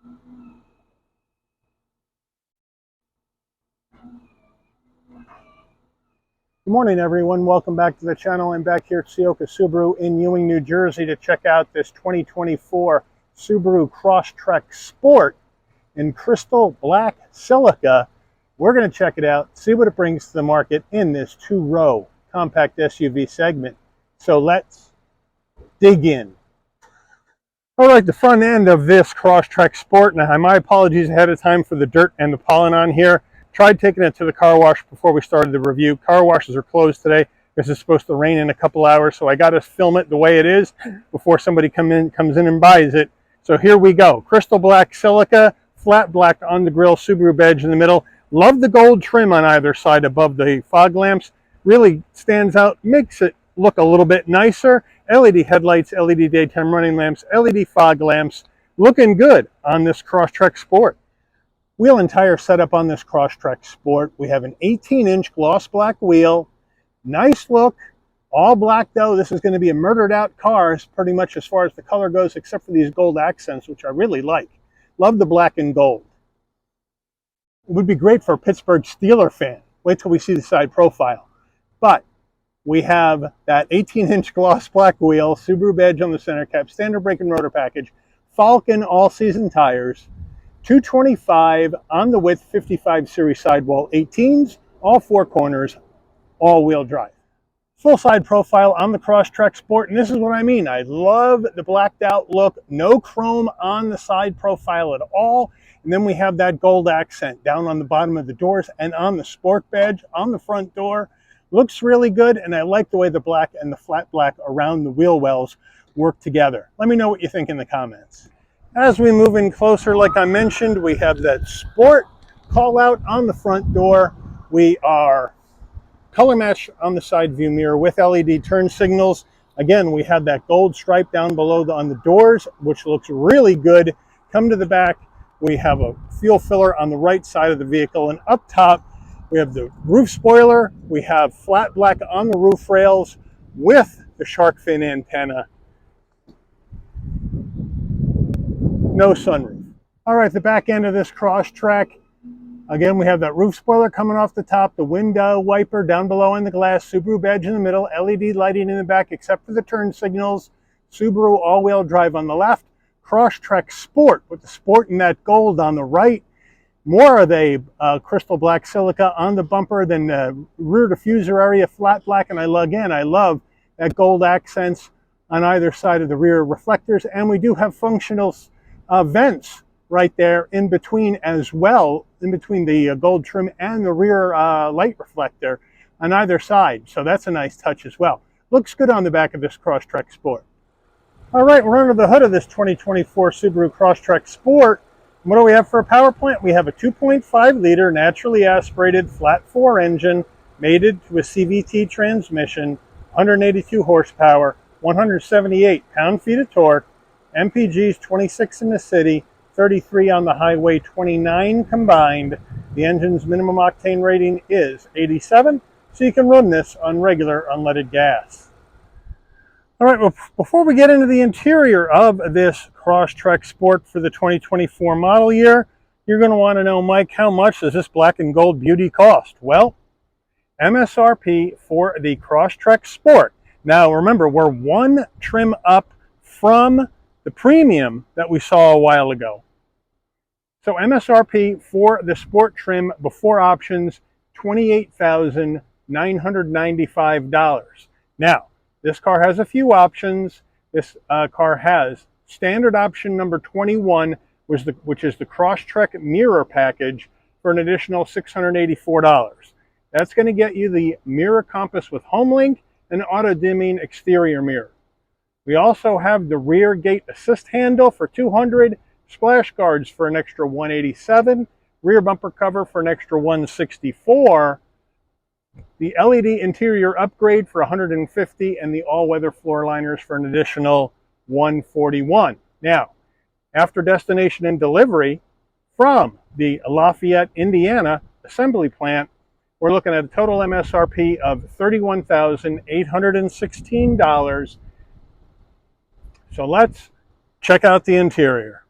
Good morning, everyone. Welcome back to the channel. I'm back here at Ciocca Subaru in Ewing, New Jersey to check out this 2024 Subaru Crosstrek Sport in crystal black silica. We're going to check it out, see what it brings to the market in this two-row compact SUV segment. So let's dig in. All right, the front end of this Crosstrek Sport. Now, my apologies ahead of time for the dirt and the pollen on here. Tried taking it to the car wash before we started the review. Car washes are closed today because it's supposed to rain in a couple hours, so I got to film it the way it is before somebody comes in and buys it. So here we go. Crystal black silica, flat black on the grille, Subaru badge in the middle. Love the gold trim on either side above the fog lamps. Really stands out, makes it look a little bit nicer. LED headlights, LED daytime running lamps, LED fog lamps. Looking good on this Crosstrek Sport. Wheel and tire setup on this Crosstrek Sport. We have an 18-inch gloss black wheel. Nice look. All black though. This is going to be a murdered out car pretty much as far as the color goes, except for these gold accents, which I really like. Love the black and gold. It would be great for a Pittsburgh Steelers fan. Wait till we see the side profile. But we have that 18-inch gloss black wheel, Subaru badge on the center cap, standard brake and rotor package, Falcon all-season tires, 225 on the width, 55 series sidewall 18s, all four corners, all-wheel drive. Full side profile on the Crosstrek Sport, and this is what I mean. I love the blacked out look, no chrome on the side profile at all, and then we have that gold accent down on the bottom of the doors and on the Sport badge on the front door. Looks really good, and I like the way the black and the flat black around the wheel wells work together. Let me know what you think in the comments. As we move in closer, like I mentioned, we have that Sport call out on the front door. We are color matched on the side view mirror with LED turn signals. Again, we have that gold stripe down below on the doors, which looks really good. Come to the back, we have a fuel filler on the right side of the vehicle, and up top, we have the roof spoiler. We have flat black on the roof rails with the shark fin antenna. No sunroof. All right, the back end of this Crosstrek. Again, we have that roof spoiler coming off the top, the window wiper down below in the glass, Subaru badge in the middle, LED lighting in the back except for the turn signals, Subaru all-wheel drive on the left, Crosstrek Sport with the Sport in that gold on the right. More of the crystal black silica on the bumper than the rear diffuser area, flat black, and I love that gold accents on either side of the rear reflectors, and we do have functional vents right there in between as well, in between the gold trim and the rear light reflector on either side. So that's a nice touch as well. Looks good on the back of this Crosstrek Sport. All right, we're under the hood of this 2024 Subaru Crosstrek Sport. What do we have for a power plant? We have a 2.5 liter naturally aspirated flat 4 engine mated to a CVT transmission, 182 horsepower, 178 pound-feet of torque, MPGs 26 in the city, 33 on the highway, 29 combined. The engine's minimum octane rating is 87, so you can run this on regular unleaded gas. All right, well, before we get into the interior of this Crosstrek Sport for the 2024 model year, you're going to want to know, Mike, how much does this black and gold beauty cost? Well, MSRP for the Crosstrek Sport. Now, remember, we're one trim up from the premium that we saw a while ago. So MSRP for the Sport trim before options, $28,995. Now, this car has a few options. This car has standard option number 21, which is the Crosstrek mirror package for an additional $684. That's going to get you the mirror compass with HomeLink and auto-dimming exterior mirror. We also have the rear gate assist handle for $200, splash guards for an extra $187, rear bumper cover for an extra $164, the LED interior upgrade for $150, and the all-weather floor liners for an additional $141. Now, after destination and delivery from the Lafayette, Indiana assembly plant, we're looking at a total MSRP of $31,816. So let's check out the interior.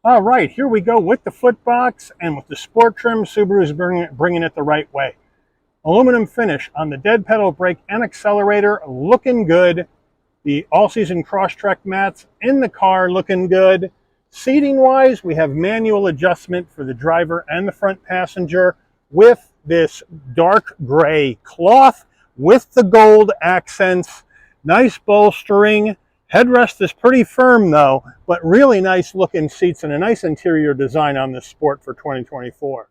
All right, here we go with the footbox and with the sport trim. Subaru is bringing it the right way. Aluminum finish on the dead pedal brake and accelerator, looking good. The all-season Crosstrek mats in the car, looking good. Seating-wise, we have manual adjustment for the driver and the front passenger with this dark gray cloth with the gold accents. Nice bolstering. Headrest is pretty firm though, but really nice looking seats and a nice interior design on this Sport for 2024.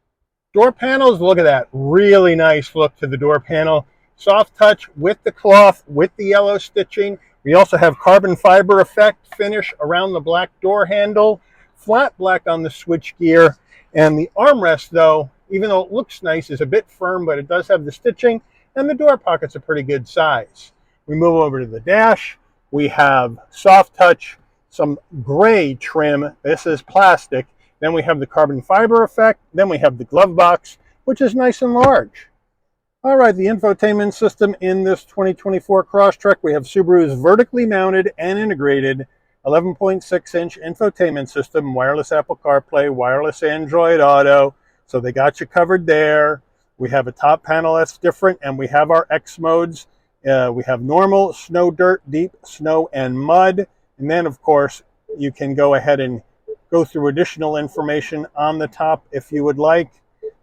Door panels, look at that. Really nice look to the door panel. Soft touch with the cloth, with the yellow stitching. We also have carbon fiber effect finish around the black door handle. Flat black on the switch gear. And the armrest though, even though it looks nice, is a bit firm, but it does have the stitching. And the door pocket's a pretty good size. We move over to the dash. We have soft touch, some gray trim. This is plastic. Then we have the carbon fiber effect. Then we have the glove box, which is nice and large. All right, the infotainment system in this 2024 Crosstrek. We have Subaru's vertically mounted and integrated 11.6-inch infotainment system, wireless Apple CarPlay, wireless Android Auto. So they got you covered there. We have a top panel that's different, and we have our X modes. We have normal, snow, dirt, deep, snow, and mud. And then, of course, you can go ahead and go through additional information on the top if you would like.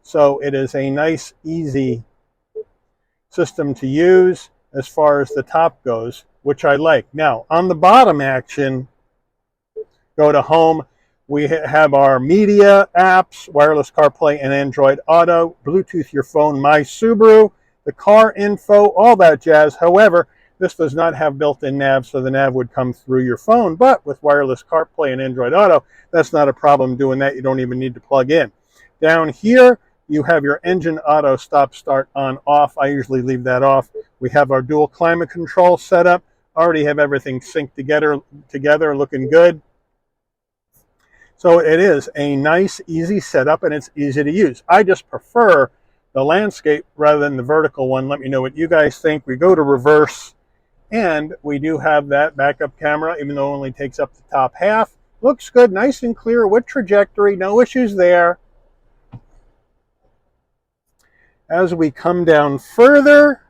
So it is a nice, easy system to use as far as the top goes, which I like. Now, on the bottom action, go to home. We have our media apps, wireless CarPlay and Android Auto, Bluetooth your phone, My Subaru, the car info, all that jazz. However, this does not have built-in nav, so the nav would come through your phone. But with wireless CarPlay and Android Auto, that's not a problem doing that. You don't even need to plug in. Down here, you have your engine auto stop, start, on, off. I usually leave that off. We have our dual climate control set up. Already have everything synced together, looking good. So it is a nice, easy setup, and it's easy to use. I just prefer the landscape rather than the vertical one. Let me know what you guys think. We go to reverse, and we do have that backup camera, even though it only takes up the top half. Looks good, nice and clear with trajectory, no issues there. As we come down further,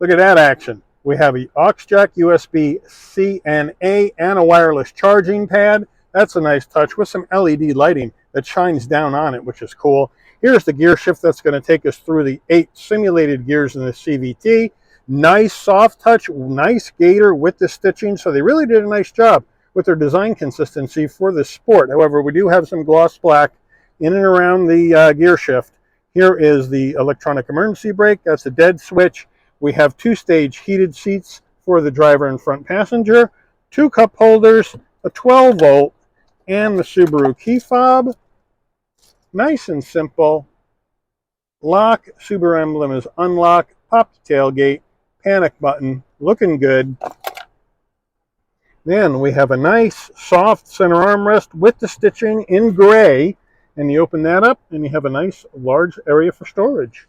look at that action. We have an aux jack, USB-C and A, and a wireless charging pad. That's a nice touch with some LED lighting that shines down on it, which is cool. Here's the gear shift that's going to take us through the 8 simulated gears in the CVT. Nice soft touch, nice gator with the stitching. So they really did a nice job with their design consistency for the Sport. However, we do have some gloss black in and around the gear shift. Here is the electronic emergency brake. That's a dead switch. We have 2-stage heated seats for the driver and front passenger, 2 cup holders, a 12-volt, and the Subaru key fob. Nice and simple. Lock, Subaru emblem is unlock, pop the tailgate, panic button, looking good. Then we have a nice soft center armrest with the stitching in gray, and you open that up and you have a nice large area for storage.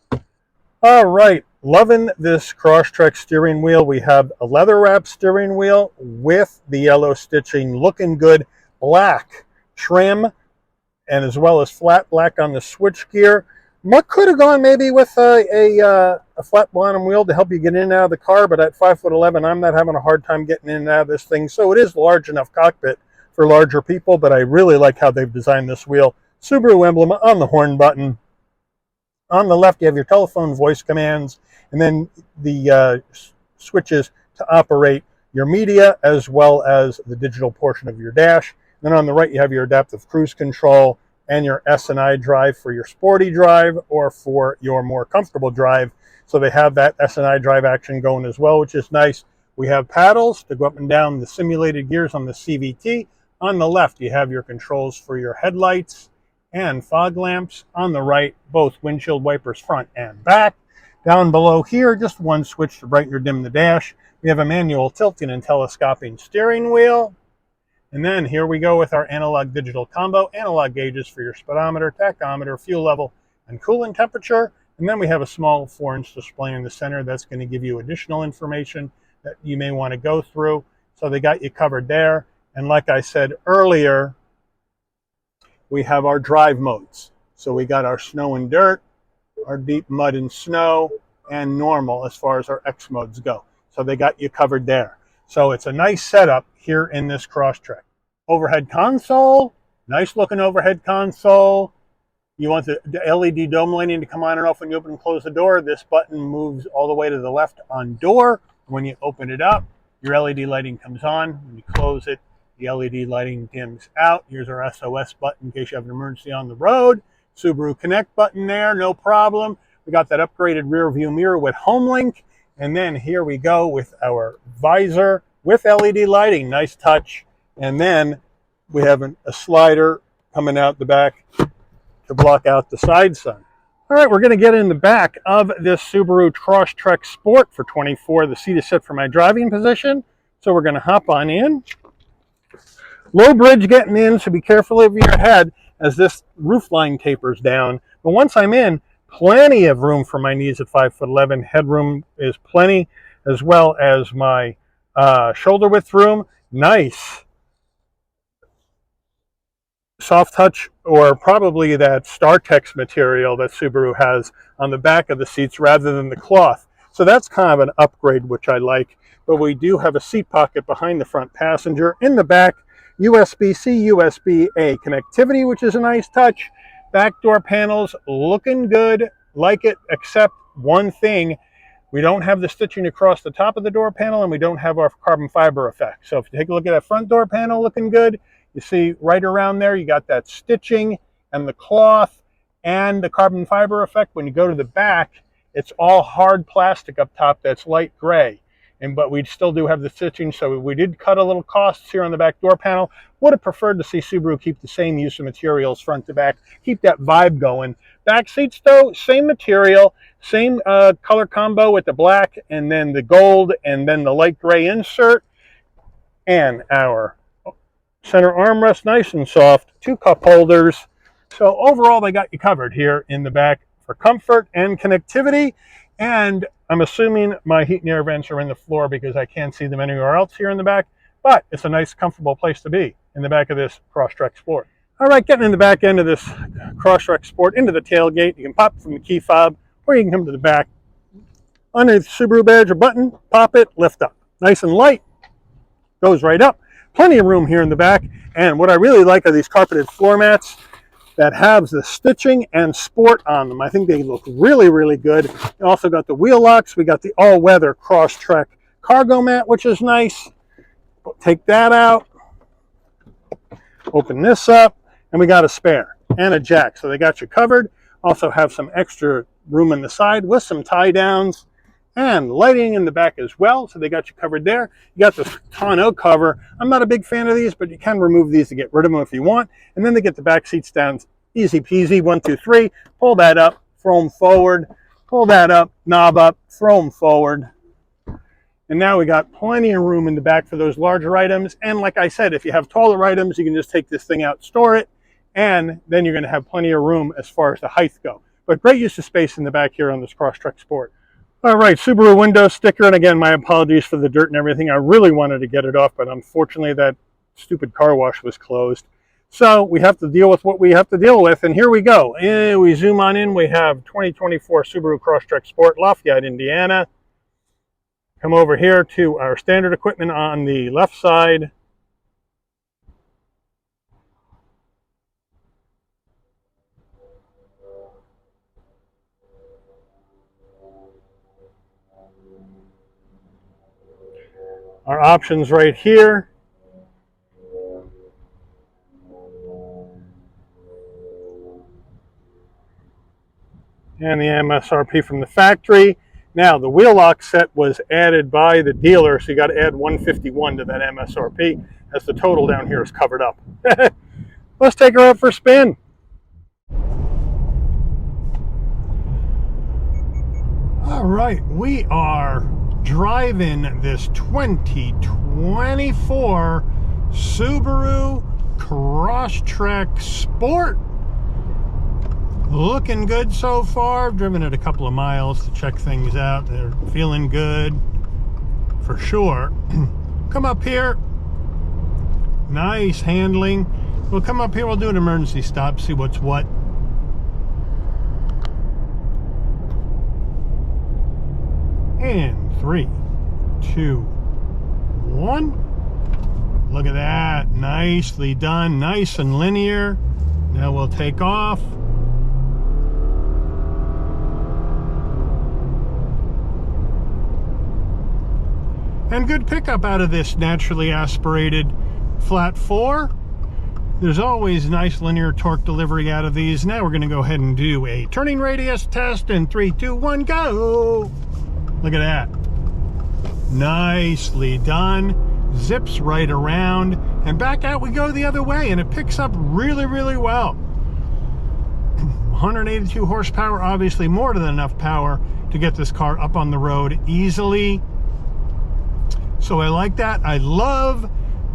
All right, loving this Crosstrek steering wheel. We have a leather wrap steering wheel with the yellow stitching, looking good. Black trim, and as well as flat black on the switch gear. What could have gone maybe with a flat bottom wheel to help you get in and out of the car, but at 5'11", I'm not having a hard time getting in and out of this thing. So it is large enough cockpit for larger people, but I really like how they've designed this wheel. Subaru emblem on the horn button. On the left, you have your telephone voice commands, and then the switches to operate your media as well as the digital portion of your dash. Then on the right, you have your adaptive cruise control and your S&I drive for your sporty drive or for your more comfortable drive. So they have that S&I drive action going as well, which is nice. We have paddles to go up and down the simulated gears on the CVT. On the left, you have your controls for your headlights and fog lamps. On the right, both windshield wipers front and back. Down below here, just one switch to brighten or dim the dash. We have a manual tilting and telescoping steering wheel. And then here we go with our analog digital combo, analog gauges for your speedometer, tachometer, fuel level, and coolant temperature. And then we have a small 4-inch display in the center that's going to give you additional information that you may want to go through. So they got you covered there. And like I said earlier, we have our drive modes. So we got our snow and dirt, our deep mud and snow, and normal as far as our X modes go. So they got you covered there. So it's a nice setup here in this Crosstrek. Overhead console, nice looking overhead console. You want the LED dome lighting to come on and off when you open and close the door. This button moves all the way to the left on door. When you open it up, your LED lighting comes on. When you close it, the LED lighting dims out. Here's our SOS button in case you have an emergency on the road. Subaru Connect button there, no problem. We got that upgraded rear view mirror with HomeLink. And then here we go with our visor with LED lighting. Nice touch. And then we have a slider coming out the back to block out the side sun. All right, we're going to get in the back of this Subaru Crosstrek Sport for 24. The seat is set for my driving position. So we're going to hop on in. Low bridge getting in, so be careful of your head as this roof line tapers down. But once I'm in, plenty of room for my knees at 5'11". Headroom is plenty, as well as my shoulder width room. Nice soft touch, or probably that StarTex material that Subaru has on the back of the seats rather than the cloth. So that's kind of an upgrade, which I like. But we do have a seat pocket behind the front passenger. In the back, USB-C, USB-A connectivity, which is a nice touch. Back door panels looking good, like it, except one thing. We don't have the stitching across the top of the door panel, and we don't have our carbon fiber effect. So if you take a look at that front door panel, looking good. You see right around there, you got that stitching and the cloth and the carbon fiber effect. When you go to the back, it's all hard plastic up top that's light gray. But we still do have the stitching, so we did cut a little costs here on the back door panel. Would have preferred to see Subaru keep the same use of materials front to back, keep that vibe going. Back seats though, same material, same color combo with the black and then the gold and then the light gray insert. And our center armrest, nice and soft, 2 cup holders. So overall, they got you covered here in the back for comfort and connectivity. And I'm assuming my heat and air vents are in the floor because I can't see them anywhere else here in the back. But it's a nice, comfortable place to be in the back of this Crosstrek Sport. All right, getting in the back end of this Crosstrek Sport into the tailgate. You can pop from the key fob, or you can come to the back. Underneath the Subaru badge or button, pop it, lift up. Nice and light, goes right up. Plenty of room here in the back. And what I really like are these carpeted floor mats that have the stitching and sport on them. I think they look really, really good. You also got the wheel locks. We got the all-weather Crosstrek cargo mat, which is nice. Take that out. Open this up. And we got a spare and a jack. So they got you covered. Also have some extra room in the side with some tie downs and lighting in the back as well. So they got you covered there. You got the tonneau cover. I'm not a big fan of these, but you can remove these to get rid of them if you want. And then they get the back seats down easy peasy. 1, 2, 3. Pull that up, throw them forward. Pull that up, knob up, throw them forward. And now we got plenty of room in the back for those larger items. And like I said, if you have taller items, you can just take this thing out, store it, and then you're going to have plenty of room as far as the height go. But great use of space in the back here on this Crosstrek Sport. All right, Subaru window sticker, and again, my apologies for the dirt and everything. I really wanted to get it off, but unfortunately that stupid car wash was closed. So we have to deal with what we have to deal with, and here we go. And we zoom on in, we have 2024 Subaru Crosstrek Sport, Lafayette, Indiana. Come over here to our standard equipment on the left side. Our options right here. And the MSRP from the factory. Now, the wheel lock set was added by the dealer, so you got to add $151 to that MSRP, as the total down here is covered up. Let's take her out for a spin. All right, we are driving this 2024 Subaru Crosstrek Sport. Looking good so far. I've driven it a couple of miles to check things out. They're feeling good for sure. Come up here. Nice handling. We'll come up here, we'll do an emergency stop, see what's what. And 3, 2, 1. Look at that. Nicely done. Nice and linear. Now we'll take off. And good pickup out of this naturally aspirated flat 4. There's always nice linear torque delivery out of these. Now we're going to go ahead and do a turning radius test in 3, 2, 1, go! Look at that. Nicely done. Zips right around. And back out we go the other way. And it picks up really, really well. 182 horsepower, obviously more than enough power to get this car up on the road easily. So I like that. I love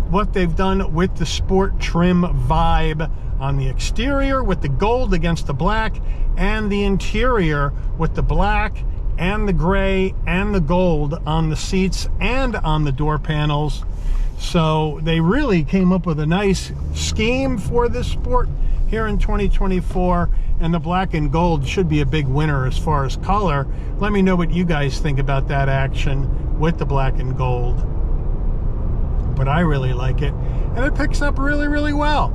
what they've done with the sport trim vibe on the exterior with the gold against the black, and the interior with the black and the gray and the gold on the seats and on the door panels. So they really came up with a nice scheme for this sport here in 2024, and the black and gold should be a big winner as far as color. Let me know what you guys think about that action with the black and gold. But I really like it, and it picks up really, really well.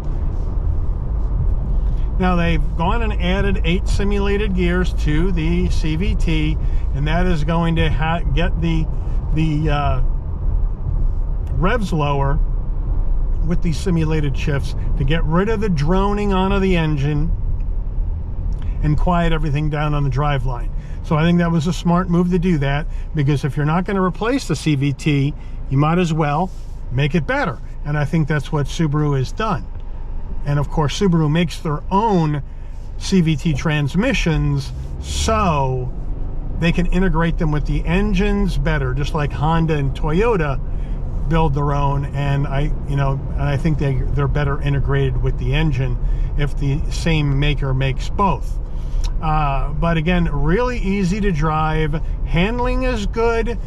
Now they've gone and added 8 simulated gears to the CVT, and that is going to get the revs lower with these simulated shifts to get rid of the droning onto the engine and quiet everything down on the driveline. So I think that was a smart move to do that, because if you're not going to replace the CVT, you might as well make it better. And I think that's what Subaru has done. And of course, Subaru makes their own CVT transmissions, so they can integrate them with the engines better, just like Honda and Toyota build their own. And I think they're better integrated with the engine if the same maker makes both. But again, really easy to drive. Handling is good.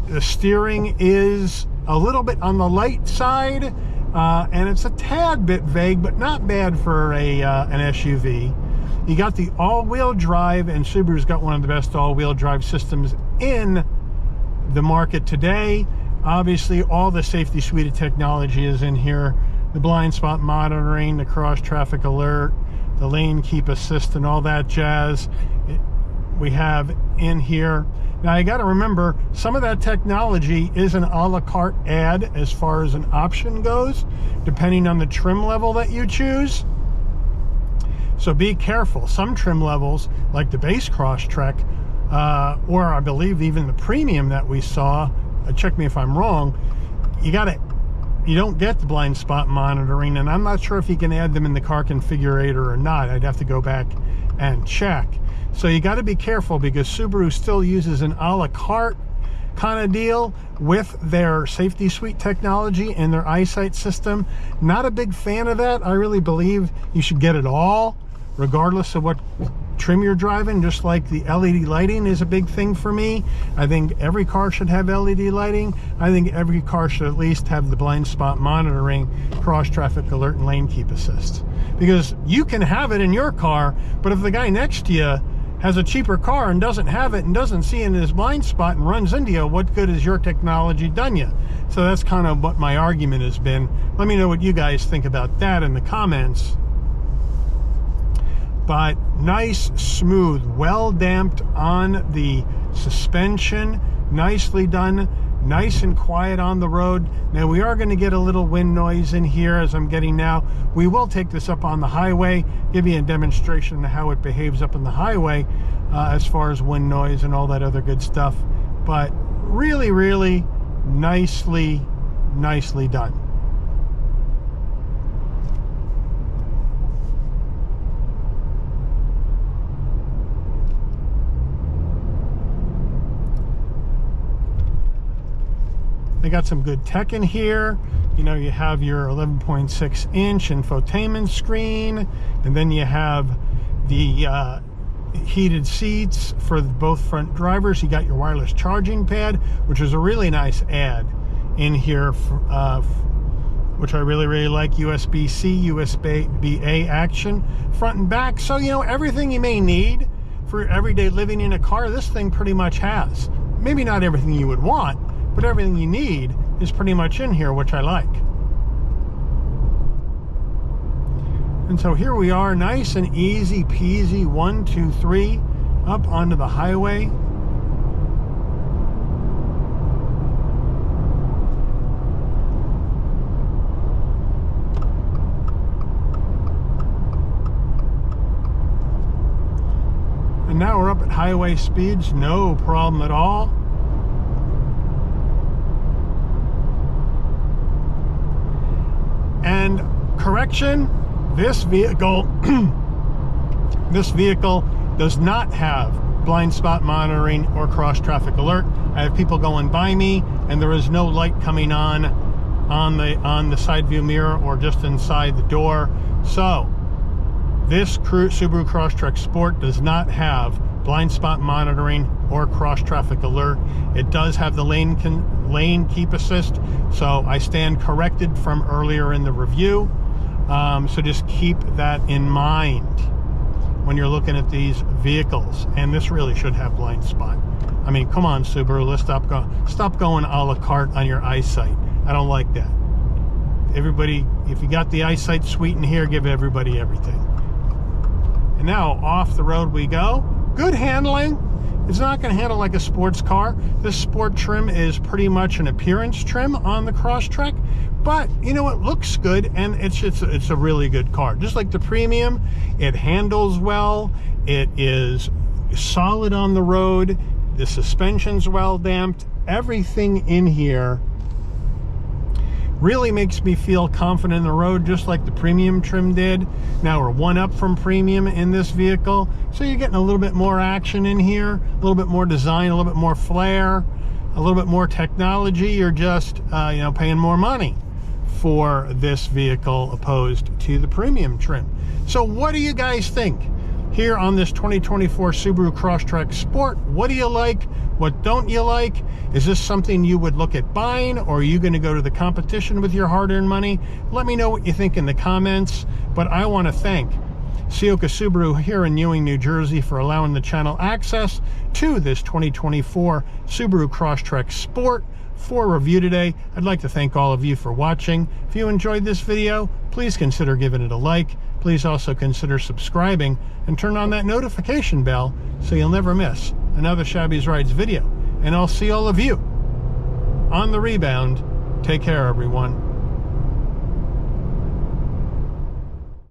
The steering is a little bit on the light side, and it's a tad bit vague, but not bad for an SUV. You got the all-wheel drive, and Subaru's got one of the best all-wheel drive systems in the market today. Obviously, all the safety suite of technology is in here. The blind spot monitoring, the cross traffic alert, the lane keep assist, and all that jazz we have in here. Now you got to remember, some of that technology is an a la carte add as far as an option goes, depending on the trim level that you choose. So be careful. Some trim levels, like the base Crosstrek, or I believe even the premium that we saw, check me if I'm wrong, you don't get the blind spot monitoring, and I'm not sure if you can add them in the car configurator or not. I'd have to go back and check. So you got to be careful, because Subaru still uses an a la carte kind of deal with their safety suite technology and their eyesight system. Not a big fan of that. I really believe you should get it all, regardless of what trim you're driving. Just like the LED lighting is a big thing for me. I think every car should have LED lighting. I think every car should at least have the blind spot monitoring, cross traffic alert, and lane keep assist. Because you can have it in your car, but if the guy next to you has a cheaper car and doesn't have it and doesn't see it in his blind spot and runs into you, what good has your technology done you? So that's kind of what my argument has been. Let me know what you guys think about that in the comments. But nice, smooth, well damped on the suspension, nicely done, nice and quiet on the road. Now we are going to get a little wind noise in here as I'm getting now. We will take this up on the highway, give you a demonstration of how it behaves up on the highway as far as wind noise and all that other good stuff. But really, really nicely done. They got some good tech in here. You know, you have your 11.6-inch infotainment screen, and then you have the heated seats for both front drivers. You got your wireless charging pad, which is a really nice add in here which I really like. USB-C, USB-A action, front and back. So, you know, everything you may need for everyday living in a car, this thing pretty much has. Maybe not everything you would want, but everything you need is pretty much in here, which I like. And so here we are, nice and easy peasy, 1, 2, 3, up onto the highway. And now we're up at highway speeds, no problem at all. And correction, this vehicle does not have blind spot monitoring or cross traffic alert. I have people going by me and there is no light coming on the side view mirror or just inside the door. So this Subaru Crosstrek Sport does not have blind spot monitoring or cross traffic alert. It does have the lane keep assist, so I stand corrected from earlier in the review. So just keep that in mind when you're looking at these vehicles. And this really should have blind spot. I mean, come on, Subaru, let's stop going a la carte on your eyesight. I don't like that. Everybody, if you got the eyesight suite in here, give everybody everything. And now off the road we go. Good handling. It's not going to handle like a sports car. This sport trim is pretty much an appearance trim on the Crosstrek, but you know, it looks good, and it's a really good car. Just like the premium, it handles well. It is solid on the road. The suspension's well damped. Everything in here really makes me feel confident in the road, just like the premium trim did. Now we're one up from premium in this vehicle, so you're getting a little bit more action in here, a little bit more design, a little bit more flair, a little bit more technology. You're just you know, paying more money for this vehicle opposed to the premium trim. So what do you guys think here on this 2024 Subaru Crosstrek Sport? What do you like? What don't you like? Is this something you would look at buying, or are you going to go to the competition with your hard-earned money? Let me know what you think in the comments. But I want to thank Ciocca Subaru here in Ewing, New Jersey, for allowing the channel access to this 2024 Subaru Crosstrek Sport for review today. I'd like to thank all of you for watching. If you enjoyed this video, please consider giving it a like. Please also consider subscribing and turn on that notification bell so you'll never miss another Shabby's Rides video. And I'll see all of you on the rebound. Take care, everyone.